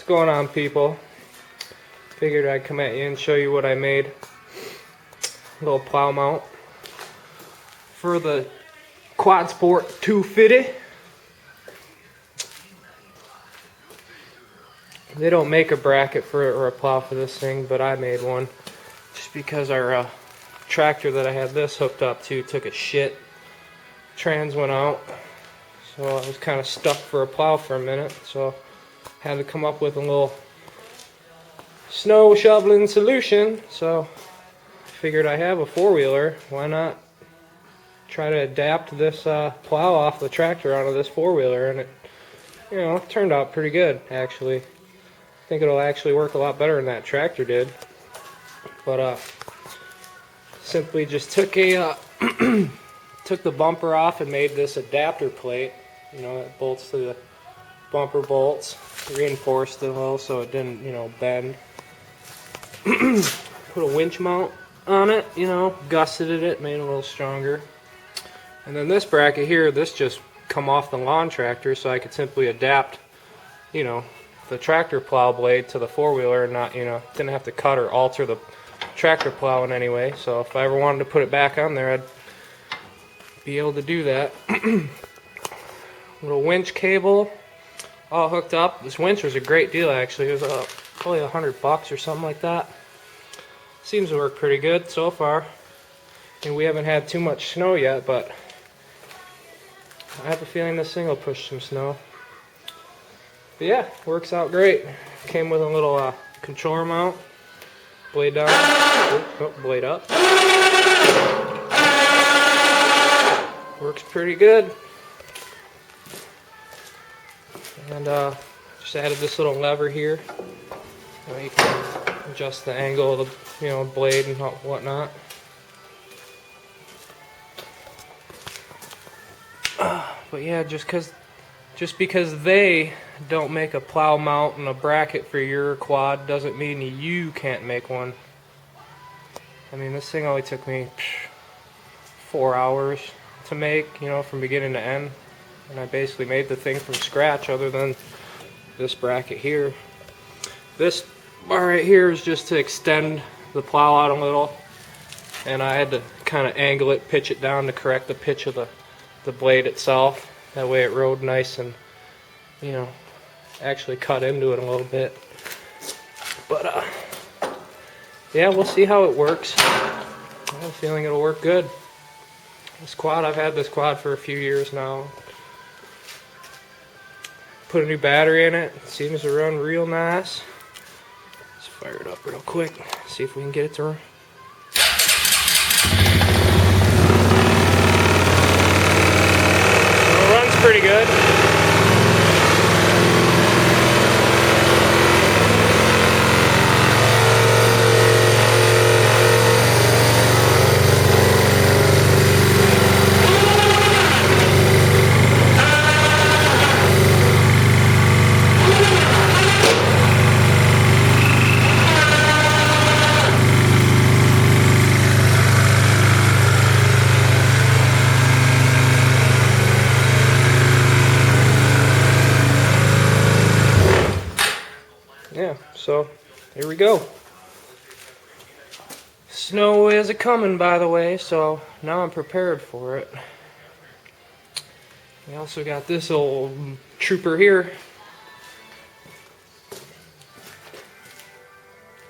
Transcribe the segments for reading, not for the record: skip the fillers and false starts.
going on, people? Figured I'd come at you and show you what I made. A little plow mount for the Quadsport Z250. They don't make a bracket for it or a plow for this thing, but I made one just because our tractor that I had this hooked up to took a shit. Trans went out, so I was kind of stuck for a plow for a minute, so I had to come up with a little snow shoveling solution. So I figured I have a four-wheeler, why not try to adapt this plow off the tractor onto this four-wheeler, and it turned out pretty good actually. I think it'll actually work a lot better than that tractor did. But simply just took a took the bumper off and made this adapter plate, that bolts to the bumper bolts, reinforced it a little so it didn't, bend. Put a winch mount on it, gusseted it, made it a little stronger. And then this bracket here, this just come off the lawn tractor, so I could simply adapt, the tractor plow blade to the four-wheeler and not, didn't have to cut or alter the tractor plow in any way. So if I ever wanted to put it back on there, I'd be able to do that. Little winch cable all hooked up. This winch was a great deal actually. It was probably $100 or something like that. Seems to work pretty good so far. And we haven't had too much snow yet, but I have a feeling this thing will push some snow. But yeah, works out great. Came with a little controller mount. Blade down. Oh, blade up. Works pretty good. And just added this little lever here. You can adjust the angle of the blade and whatnot. But yeah, just because they don't make a plow mount and a bracket for your quad doesn't mean you can't make one. I mean, this thing only took me 4 hours to make, from beginning to end. And I basically made the thing from scratch other than this bracket here. This bar right here is just to extend the plow out a little. And I had to kind of angle it, pitch it down to correct the pitch of the blade itself. That way it rode nice and, actually cut into it a little bit. But, yeah, we'll see how it works. I have a feeling it'll work good. This quad, I've had this quad for a few years now. Put a new battery in it. It seems to run real nice. Let's fire it up real quick. See if we can get it to run. It runs pretty good. Yeah, so here we go. Snow is a-coming, by the way, so now I'm prepared for it. We also got this old trooper here.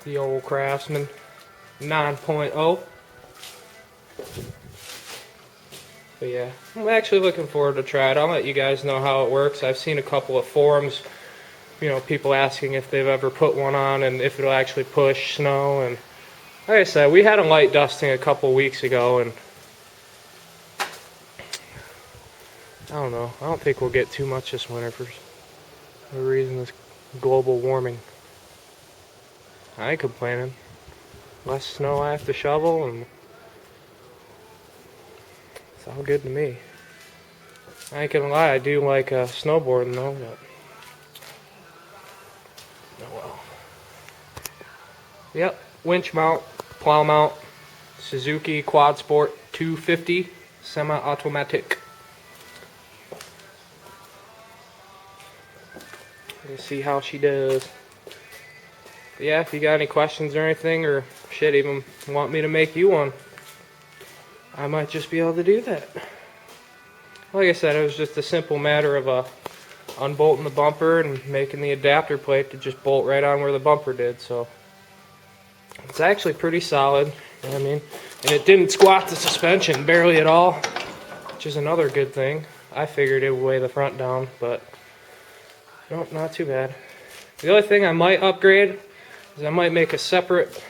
The old Craftsman 9.0. But yeah, I'm actually looking forward to try it. I'll let you guys know how it works. I've seen a couple of forums, people asking if they've ever put one on and if it'll actually push snow. And like I said, we had a light dusting a couple weeks ago, and I don't know. I don't think we'll get too much this winter for the reason this global warming. I ain't complaining. Less snow I have to shovel, and it's all good to me. I ain't gonna lie, I do like snowboarding though, but oh well. Yep, winch mount, plow mount, Suzuki Quadsport Z250, semi-automatic. Let's see how she does. But yeah, if you got any questions or anything, or shit, even want me to make you one, I might just be able to do that. Like I said, it was just a simple matter of unbolting the bumper and making the adapter plate to just bolt right on where the bumper did. So it's actually pretty solid, you know what I mean? And it didn't squat the suspension barely at all, which is another good thing. I figured it would weigh the front down, but nope, not too bad. The other thing I might upgrade is I might make a separate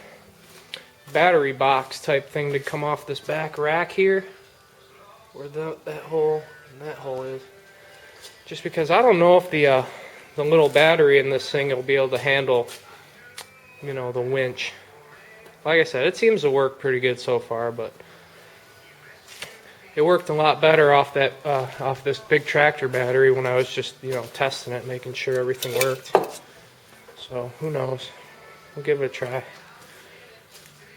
battery box type thing to come off this back rack here, where that hole and that hole is. Just because I don't know if the little battery in this thing will be able to handle, you know, the winch. Like I said, it seems to work pretty good so far, but it worked a lot better off that off this big tractor battery when I was just, you know, testing it, making sure everything worked. So who knows? We'll give it a try.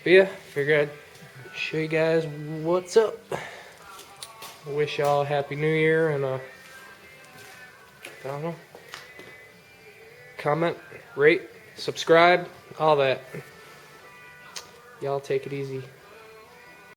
But yeah, figured I'd show you guys what's up. I wish y'all a happy new year, and I don't know. Comment, rate, subscribe, all that. Y'all take it easy.